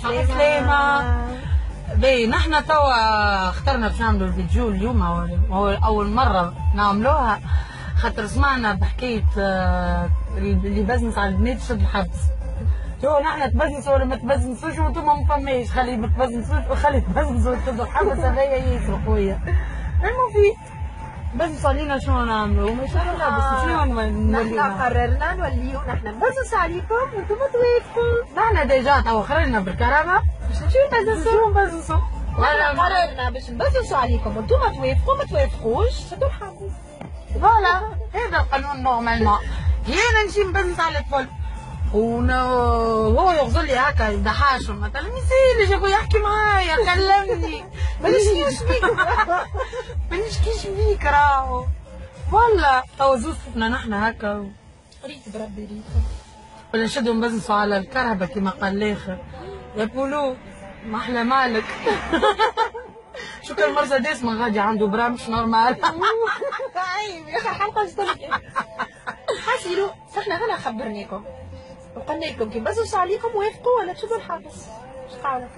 سلامة. باهي نحنا توا اخترنا باش نعملوا الفيديو اليوم، هو أول مرة نعملوها خاطر سمعنا بحكاية اللي بزنس على البنات شد الحبس. شو نحنا تبزنسوا ولا ما تبزنسوش وانتوما ما فماش، خلي ما تبزنسوش وخلي تبزنسوا وتشدوا الحبس، هذايا ياسر خويا. المفيد بزنس علينا شنو نعملوا؟ ما شاء الله بس شنو نحنا قررنا نوليو نحنا نبزنس عليكم وانتم توافقوا. نحنا ديجا توا خرجنا بالكهرباء باش نمشيو نبزنسوا. قررنا باش نبزنسوا عليكم وانتم توافقوا، ما توافقوش شدوا الحبس. فوالا هذا القانون نورمالمون. انا نمشي نبزنس على الكل وهو يغزل لي هكا يضحاشم مثلا ميسالش يا خويا يحكي معايا كلمني ما نشكيش فيك ما نشكيش فيك راهو. والله توا زوز صفنا نحنا هكا ريت بربي ريت ولا نشدو نبزنسوا على الكرهبة كيما قال الاخر يا بولو ما احلى مالك. شو كان مرسيدس ما غادي عنده برامش نورمال. عيب يا اخي حلقه جديده. حسيروا احنا هنا خبرناكم وقلنا لكم كي بزنس عليكم وافقوا ولا تشدوا الحبس. اش قاولك؟